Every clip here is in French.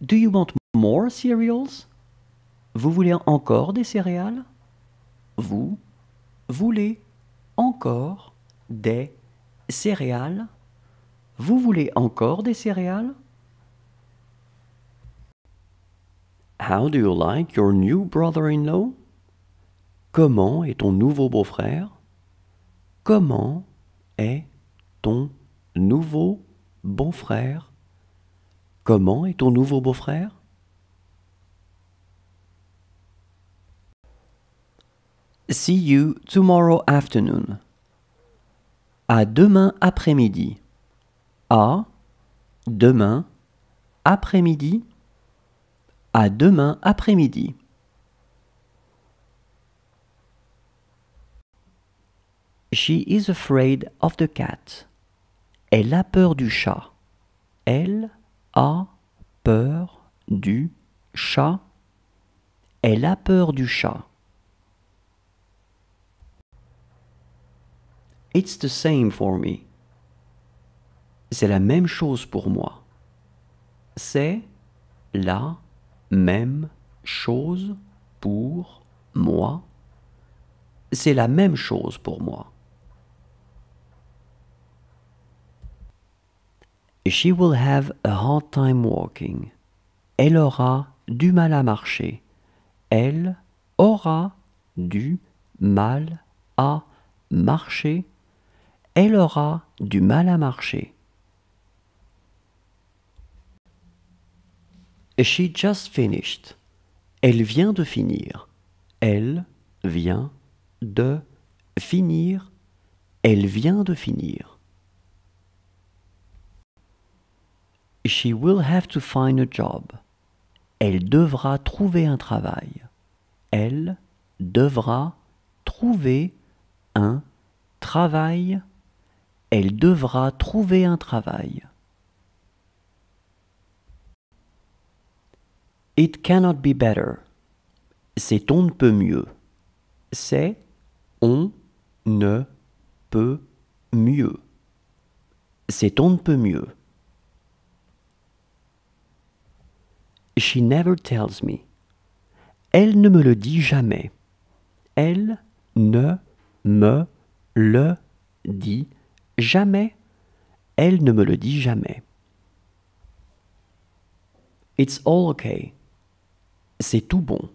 Do you want more cereals? Vous voulez encore des céréales? Vous voulez encore des céréales? Vous voulez encore des céréales? How do you like your new brother-in-law? Comment est ton nouveau beau-frère? Comment est ton nouveau beau-frère? Comment est ton nouveau beau-frère? See you tomorrow afternoon. À demain après-midi. À demain après-midi. À demain après-midi. She is afraid of the cat. Elle a peur du chat. Elle a peur du chat. Elle a peur du chat. It's the same for me. C'est la même chose pour moi. C'est la même chose pour moi. C'est la même chose pour moi. She will have a hard time walking. Elle aura du mal à marcher. Elle aura du mal à marcher. Elle aura du mal à marcher. She just finished. Elle vient de finir. Elle vient de finir. Elle vient de finir. She will have to find a job. Elle devra trouver un travail. Elle devra trouver un travail. Elle devra trouver un travail. It cannot be better. C'est on ne peut mieux. C'est on ne peut mieux. C'est on ne peut mieux. She never tells me. Elle ne me le dit jamais. Elle ne me le dit jamais. Elle ne me le dit jamais. It's all okay. C'est tout bon.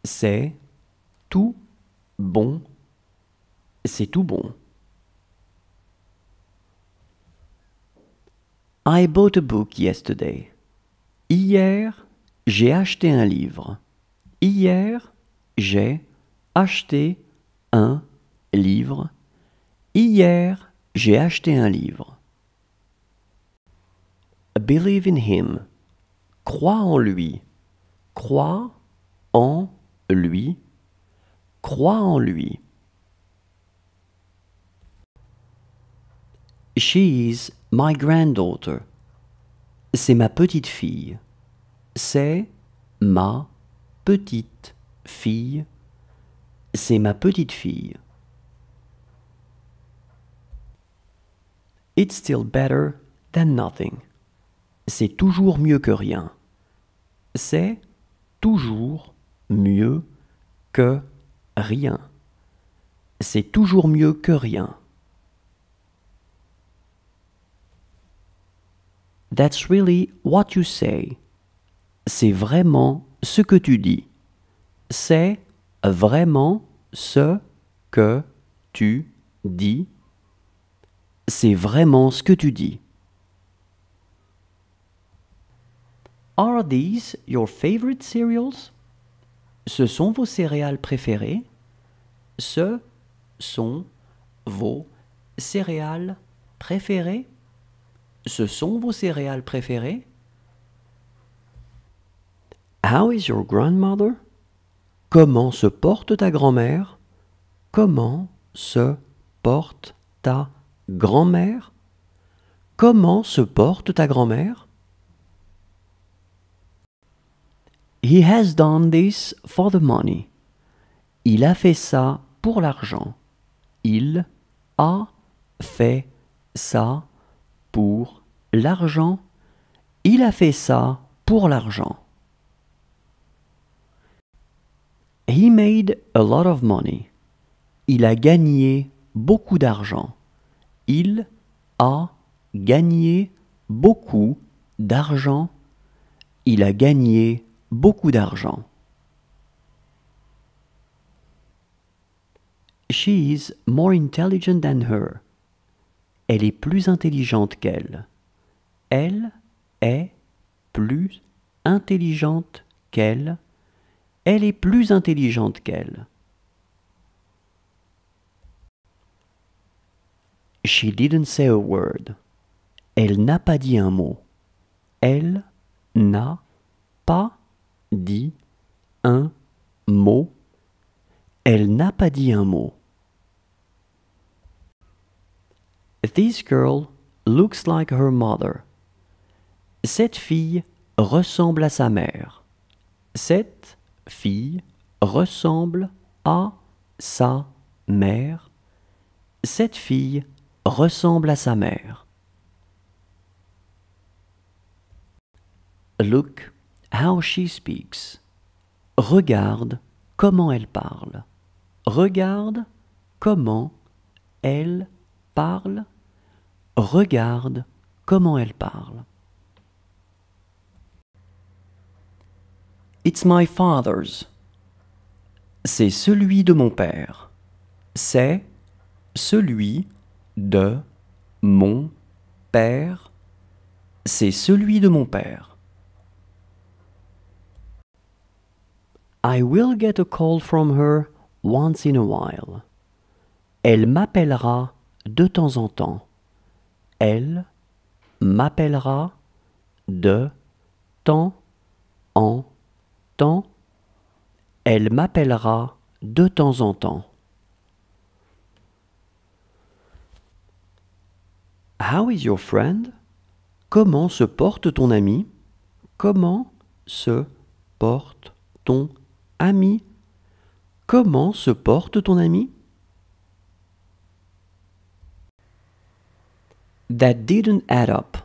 C'est tout bon. C'est tout bon. I bought a book yesterday. Hier, j'ai acheté un livre. Hier, j'ai acheté un livre. Hier, j'ai acheté un livre. Believe in him. Crois en lui. Crois en lui. Crois en lui. She is my granddaughter. C'est ma petite fille. C'est ma petite fille. C'est ma petite fille. It's still better than nothing. C'est toujours mieux que rien. C'est toujours mieux que rien. C'est toujours mieux que rien. That's really what you say. C'est vraiment ce que tu dis. C'est vraiment ce que tu dis. C'est vraiment ce que tu dis. Are these your favorite cereals? Ce sont vos céréales préférées? Ce sont vos céréales préférées? Ce sont vos céréales préférées? How is your grandmother? Comment se porte ta grand-mère? Comment se porte ta grand-mère? Comment se porte ta grand-mère? He has done this for the money. Il a fait ça pour l'argent. Il a fait ça pour l'argent. Il a fait ça pour l'argent. He made a lot of money. Il a gagné beaucoup d'argent. Il a gagné beaucoup d'argent. Il a gagné beaucoup d'argent. She is more intelligent than her. Elle est plus intelligente qu'elle. Elle est plus intelligente qu'elle. Elle est plus intelligente qu'elle. She didn't say a word. Elle n'a pas dit un mot. Elle n'a pas dit un mot. Elle n'a pas dit un mot. This girl looks like her mother. Cette fille ressemble à sa mère. Cette fille ressemble à sa mère. Cette fille ressemble à sa mère. Look how she speaks. Regarde comment elle parle. Regarde comment elle parle. Regarde comment elle parle. It's my father's. C'est celui de mon père. C'est celui de mon père. C'est celui de mon père. I will get a call from her once in a while. Elle m'appellera de temps en temps. Elle m'appellera de temps en temps. Elle m'appellera de temps en temps. How is your friend? Comment se porte ton ami? Comment se porte ton ami? Comment se porte ton ami? That didn't add up.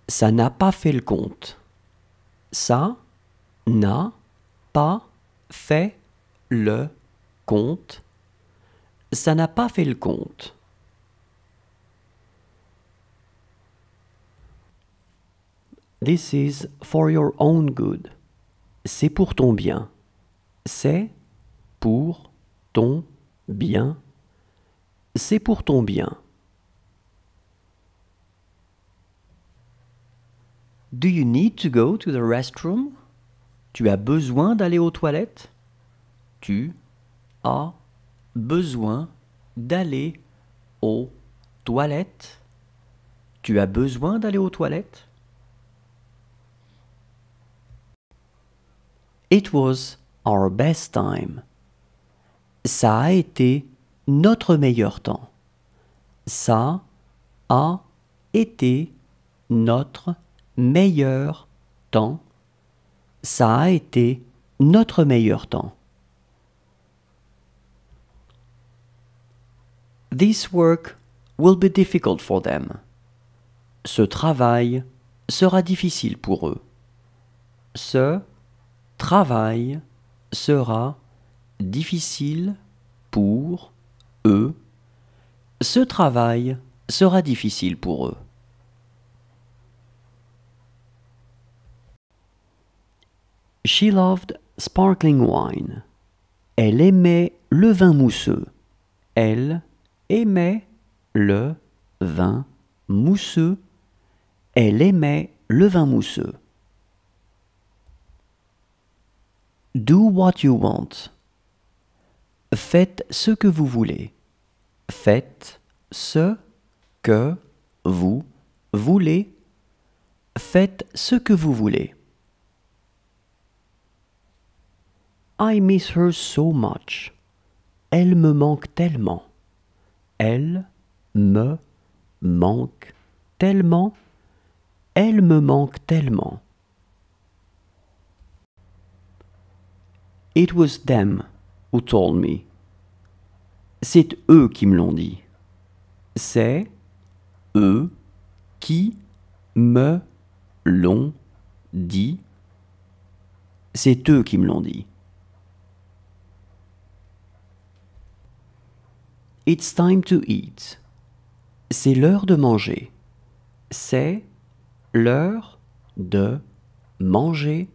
Ça n'a pas fait le compte. Ça n'a pas fait le compte. Ça n'a pas fait le compte. This is for your own good. C'est pour ton bien. C'est pour ton bien. C'est pour ton bien. Do you need to go to the restroom? Tu as besoin d'aller aux toilettes? Tu as besoin d'aller aux toilettes? Tu as besoin d'aller aux toilettes? It was our best time. Ça a été notre meilleur temps. Ça a été notre meilleur temps. Ça a été notre meilleur temps. This work will be difficult for them. Ce travail sera difficile pour eux. Ce travail sera difficile pour eux. Ce travail sera difficile pour eux. She loved sparkling wine. Elle aimait le vin mousseux. Elle aimait le vin mousseux. Elle aimait le vin mousseux. Do what you want. Faites ce que vous voulez. Faites ce que vous voulez. Faites ce que vous voulez. I miss her so much. Elle me manque tellement. Elle me manque tellement. Elle me manque tellement. It was them who told me. C'est eux qui me l'ont dit. C'est eux qui me l'ont dit. C'est eux qui me l'ont dit. It's time to eat. C'est l'heure de manger. C'est l'heure de manger.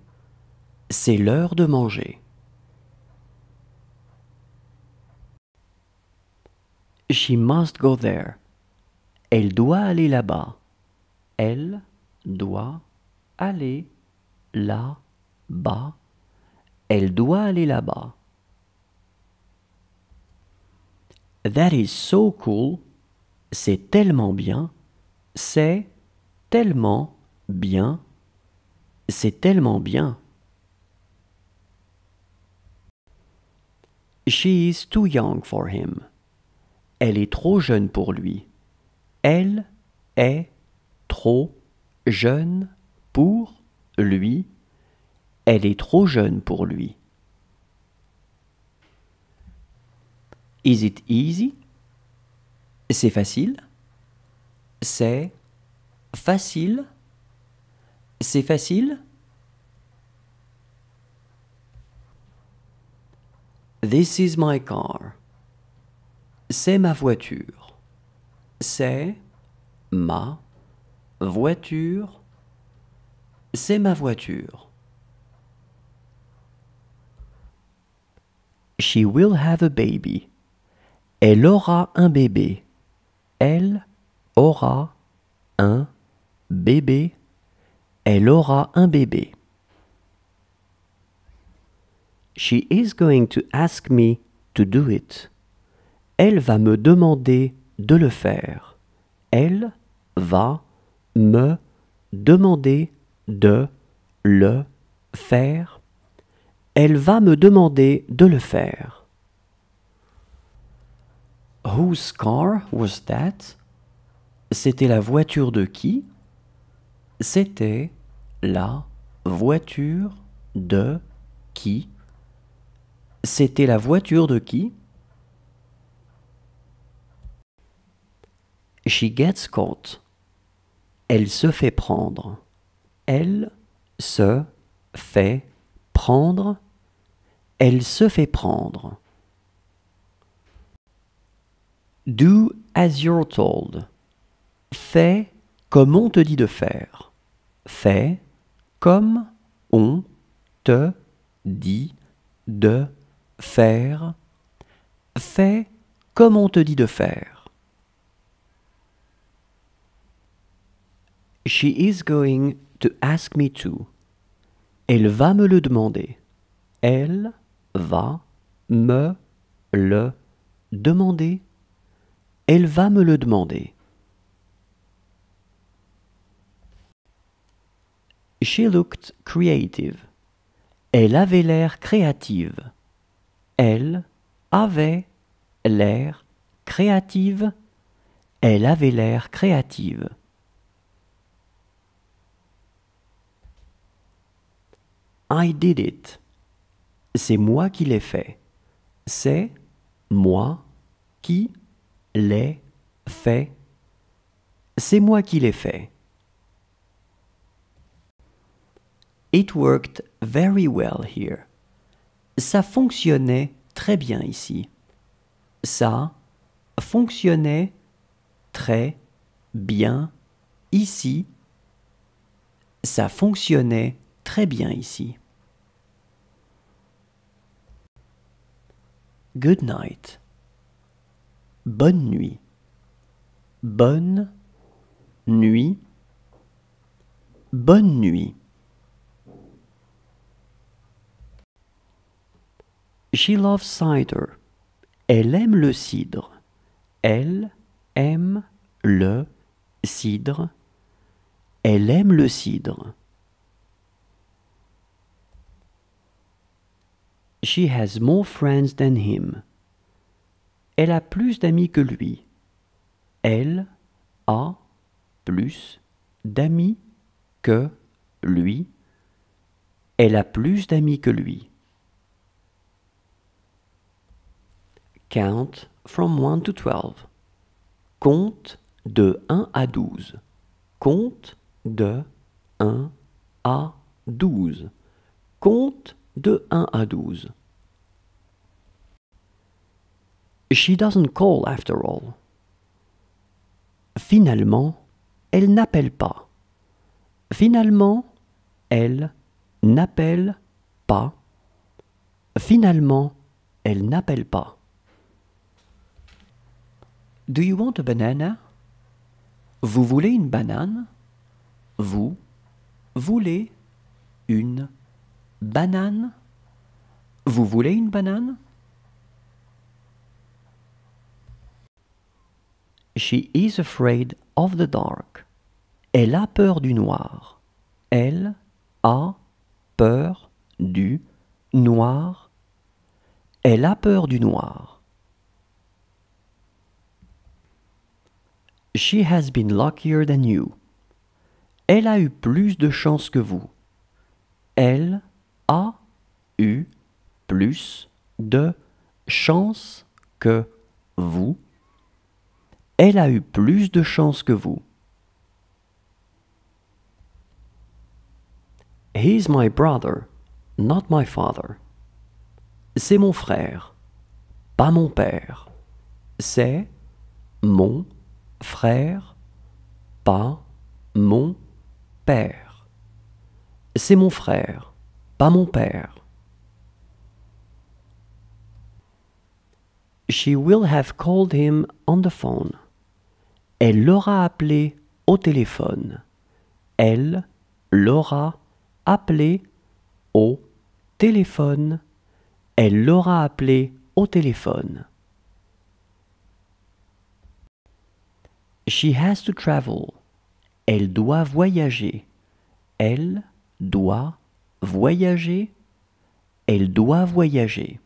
C'est l'heure de manger. She must go there. Elle doit aller là-bas. Elle doit aller là-bas. Elle doit aller là-bas. That is so cool. C'est tellement bien. C'est tellement bien. C'est tellement bien. She is too young for him. Elle est trop jeune pour lui. Elle est trop jeune pour lui. Elle est trop jeune pour lui. Is it easy? C'est facile. C'est facile. C'est facile. This is my car. C'est ma voiture. C'est ma voiture. C'est ma voiture. She will have a baby. Elle aura un bébé. Elle aura un bébé. Elle aura un bébé. She is going to ask me to do it. Elle va me demander de le faire. Elle va me demander de le faire. Elle va me demander de le faire. Whose car was that? C'était la voiture de qui? C'était la voiture de qui? C'était la voiture de qui? She gets caught. Elle se fait prendre. Elle se fait prendre. Elle se fait prendre. Do as you're told. Fais comme on te dit de faire. Fais comme on te dit de faire. Fais comme on te dit de faire. She is going to ask me to. Elle va me le demander. Elle va me le demander. Elle va me le demander. She looked creative. Elle avait l'air créative. Elle avait l'air créative. Elle avait l'air créative. I did it. C'est moi qui l'ai fait. C'est moi qui l'ai fait. C'est moi qui l'ai fait. It worked very well here. Ça fonctionnait très bien ici. Ça fonctionnait très bien ici. Ça fonctionnait très bien ici. Good night. Bonne nuit. Bonne nuit. Bonne nuit. She loves cider. Elle aime le cidre. Elle aime le cidre. Elle aime le cidre. She has more friends than him. Elle a plus d'amis que lui. Elle a plus d'amis que lui. Elle a plus d'amis que lui. Count from 1 to 12. Compte de 1 à 12. Compte de 1 à 12. Compte de 1 à 12. She doesn't call after all. Finalement, elle n'appelle pas. Finalement, elle n'appelle pas. Finalement, elle n'appelle pas. Do you want a banana? Vous voulez une banane? Vous voulez une banane? Vous voulez une banane? She is afraid of the dark. Elle a peur du noir. Elle a peur du noir. Elle a peur du noir. She has been luckier than you. Elle a eu plus de chance que vous. Elle a eu plus de chance que vous. Elle a eu plus de chance que vous. He's my brother, not my father. C'est mon frère, pas mon père. C'est mon frère, pas mon père. C'est mon frère, pas mon père. She will have called him on the phone. Elle l'aura appelé au téléphone. Elle l'aura appelé au téléphone. Elle l'aura appelé au téléphone. She has to travel. Elle doit voyager. Elle doit voyager. Elle doit voyager.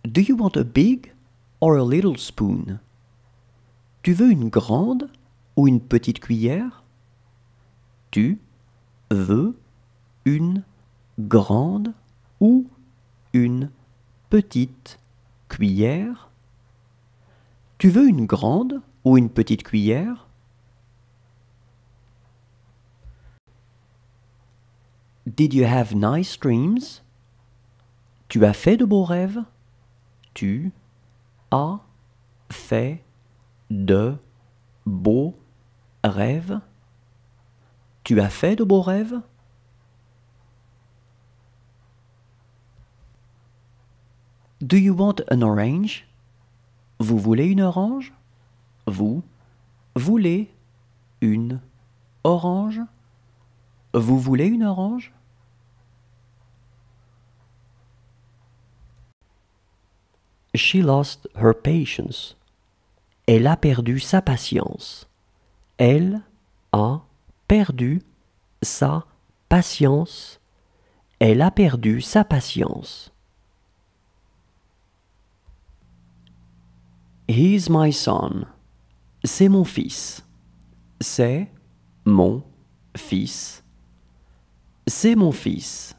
Do you want a big or a little spoon? Tu veux une grande ou une petite cuillère? Tu veux une grande ou une petite cuillère? Tu veux une grande ou une petite cuillère? Did you have nice dreams? Tu as fait de beaux rêves? Tu as fait de beaux rêves? Tu as fait de beaux rêves? Do you want an orange? Vous voulez une orange? Vous voulez une orange? Vous voulez une orange? She lost her patience. Elle a perdu sa patience. Elle a perdu sa patience. Elle a perdu sa patience. He's my son. C'est mon fils. C'est mon fils. C'est mon fils.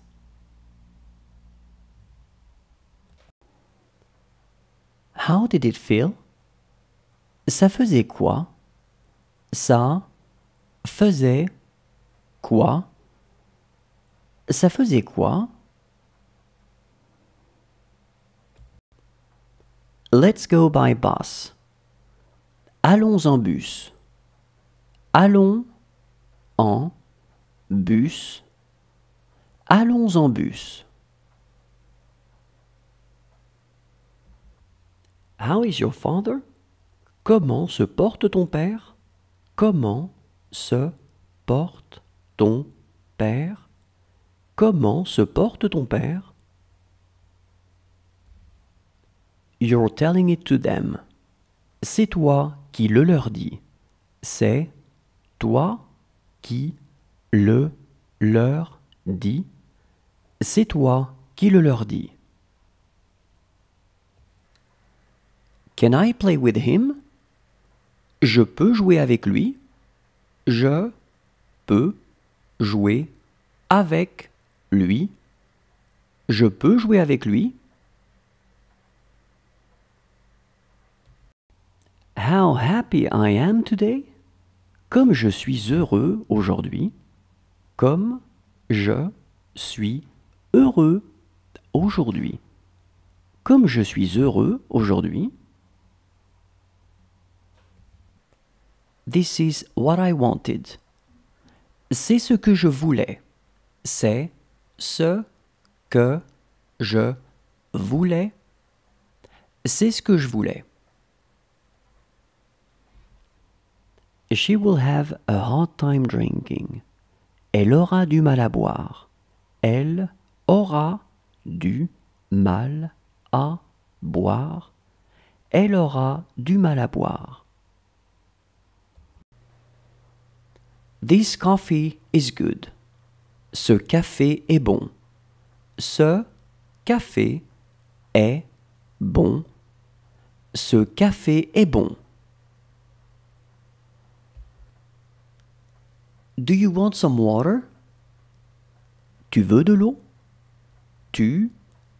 How did it feel? Ça faisait quoi? Ça faisait quoi? Ça faisait quoi? Let's go by bus. Allons en bus. Allons en bus. Allons en bus. How is your father? Comment se porte ton père? Comment se porte ton père? Comment se porte ton père? You're telling it to them. C'est toi qui le leur dis. C'est toi qui le leur dis. C'est toi qui le leur dis. Can I play with him? Je peux jouer avec lui. Je peux jouer avec lui. Je peux jouer avec lui. How happy I am today. Comme je suis heureux aujourd'hui. Comme je suis heureux aujourd'hui. Comme je suis heureux aujourd'hui. This is what I wanted. C'est ce que je voulais. C'est ce que je voulais. C'est ce que je voulais. She will have a hard time drinking. Elle aura du mal à boire. Elle aura du mal à boire. Elle aura du mal à boire. This coffee is good. Ce café est bon. Ce café est bon. Ce café est bon. Do you want some water? Tu veux de l'eau? Tu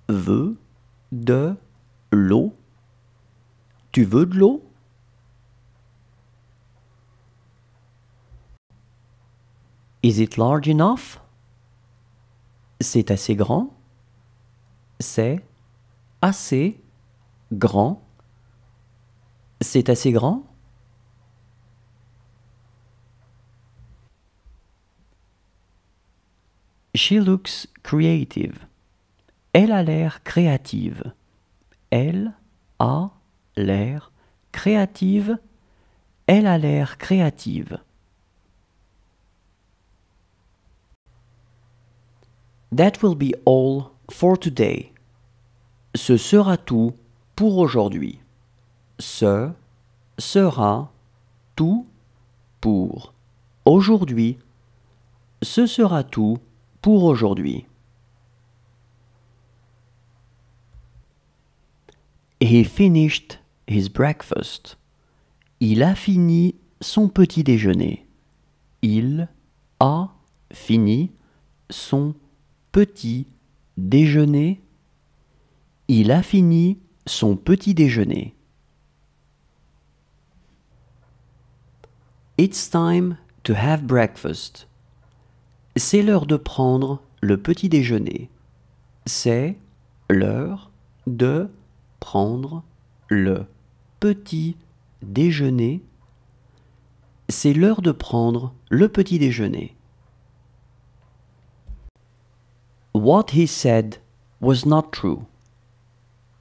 veux de l'eau? Tu veux de l'eau? Is it large enough? C'est assez grand? C'est assez grand? C'est assez grand? She looks creative. Elle a l'air créative. Elle a l'air créative. Elle a l'air créative. That will be all for today. Ce sera tout pour aujourd'hui. Ce sera tout pour aujourd'hui. Ce sera tout pour aujourd'hui. He finished his breakfast. Il a fini son petit déjeuner. Il a fini son petit déjeuner. Il a fini son petit déjeuner. It's time to have breakfast. C'est l'heure de prendre le petit déjeuner. C'est l'heure de prendre le petit déjeuner. C'est l'heure de prendre le petit déjeuner. What he said was not true.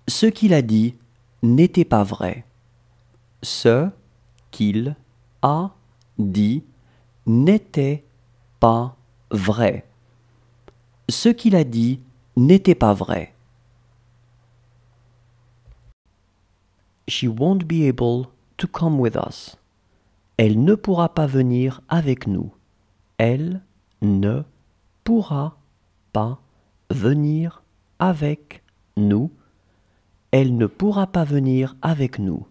Ce qu'il a dit n'était pas vrai. Ce qu'il a dit n'était pas vrai. Ce qu'il a dit n'était pas vrai. She won't be able to come with us. Elle ne pourra pas venir avec nous. Elle ne pourra pas venir avec nous. Elle ne pourra pas venir avec nous.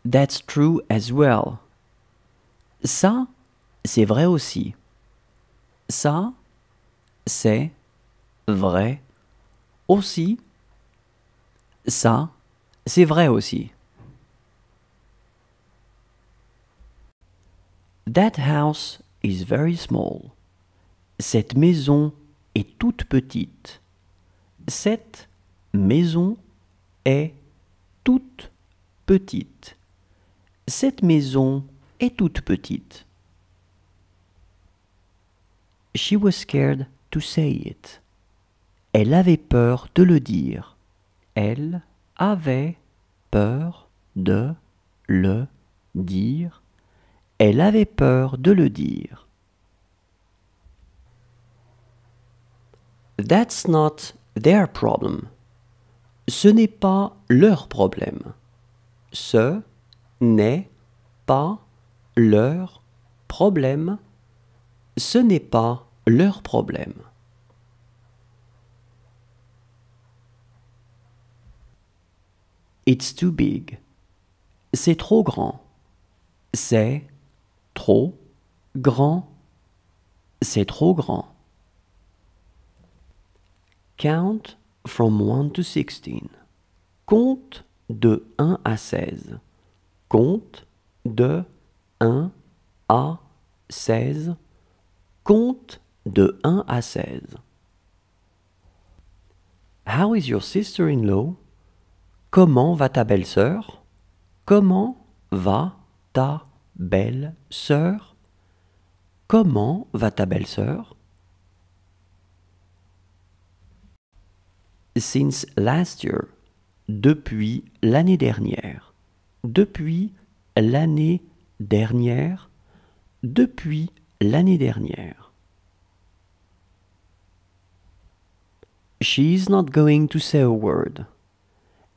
That's true as well. Ça, c'est vrai aussi. Ça, c'est vrai aussi. Ça, c'est vrai aussi. That house is very small. Cette maison est toute petite. Cette maison est toute petite. Cette maison est toute petite. She was scared to say it. Elle avait peur de le dire. Elle avait peur de le dire. Elle avait peur de le dire. That's not their problem. Ce n'est pas leur problème. Ce n'est pas leur problème. Ce n'est pas leur problème. It's too big. C'est trop grand. C'est trop grand. C'est trop grand. Count from 1 to 16. Compte de 1 à 16. Compte de 1 à 16. Compte de 1 à 16. How is your sister-in-law? Comment va ta belle-sœur? Comment va ta belle-sœur? Comment va ta belle-sœur? Since last year. Depuis l'année dernière. Depuis l'année dernière. Depuis l'année dernière. She is not going to say a word.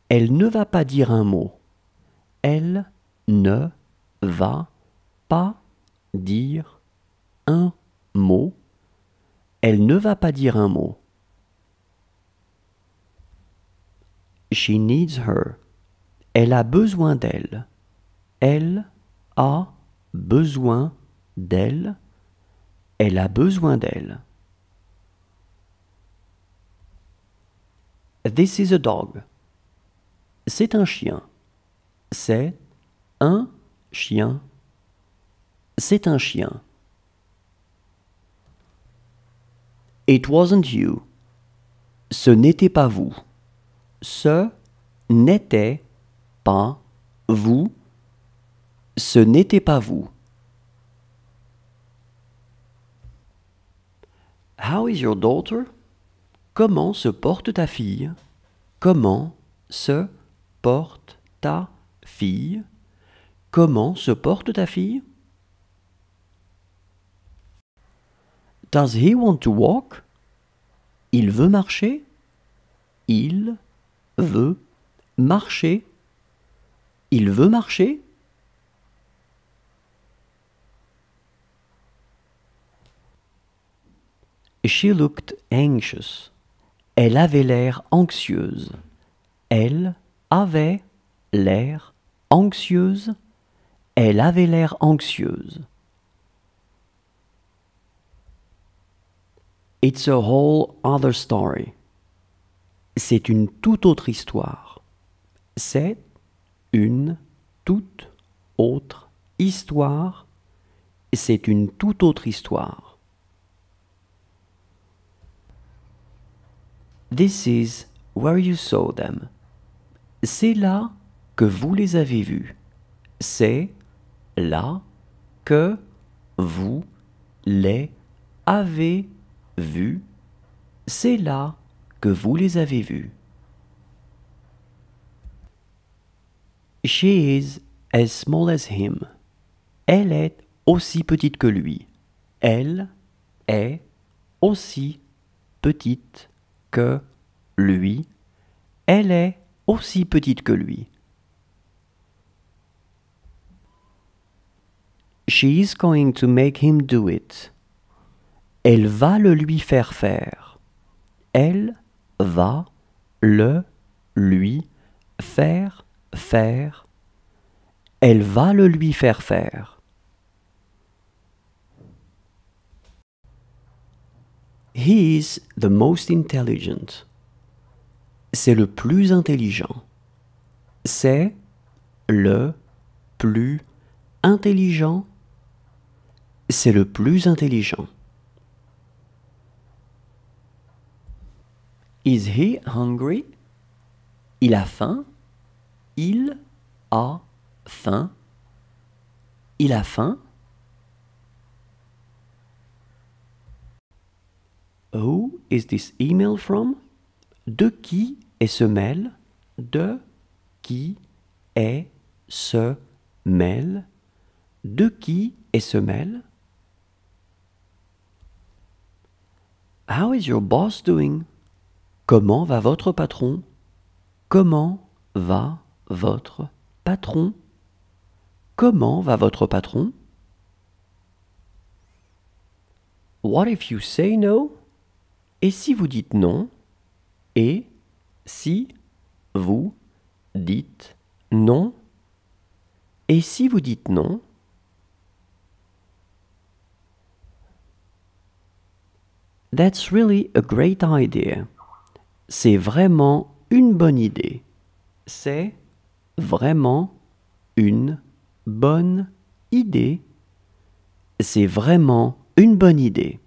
Elle ne va pas dire un mot. Elle ne va pas dire un mot. Elle ne va pas dire un mot. She needs her. Elle a besoin d'elle. Elle a besoin d'elle. Elle a besoin d'elle. This is a dog. C'est un chien. C'est un chien. C'est un chien. It wasn't you. Ce n'était pas vous. Ce n'était pas vous. Ce n'était pas vous. How is your daughter? Comment se porte ta fille? Comment se porte ta fille? Comment se porte ta fille? Does he want to walk? Il veut marcher? Il veut marcher? Il veut marcher? She looked anxious. Elle avait l'air anxieuse. Elle avait l'air anxieuse. Elle avait l'air anxieuse. It's a whole other story. C'est une toute autre histoire. C'est une toute autre histoire. C'est une toute autre histoire. This is where you saw them. C'est là que vous les avez vus. C'est là que vous les avez vus. C'est là que vous les avez vus. She is as small as him. Elle est aussi petite que lui. Elle est aussi petite que lui. Elle est aussi petite que lui. She is going to make him do it. Elle va le lui faire faire. Elle va le lui faire faire. Elle va le lui faire faire. He is the most intelligent. C'est le plus intelligent. C'est le plus intelligent. C'est le plus intelligent. Is he hungry? Il a faim? Il a faim? Il a faim? Who is this email from? De qui est ce mail? De qui est ce mail? De qui est ce mail? How is your boss doing? Comment va votre patron? Comment va votre patron? Comment va votre patron? What if you say no? Et si vous dites non? Et si vous dites non? Et si vous dites non? That's really a great idea. C'est vraiment une bonne idée. C'est vraiment une bonne idée. C'est vraiment une bonne idée.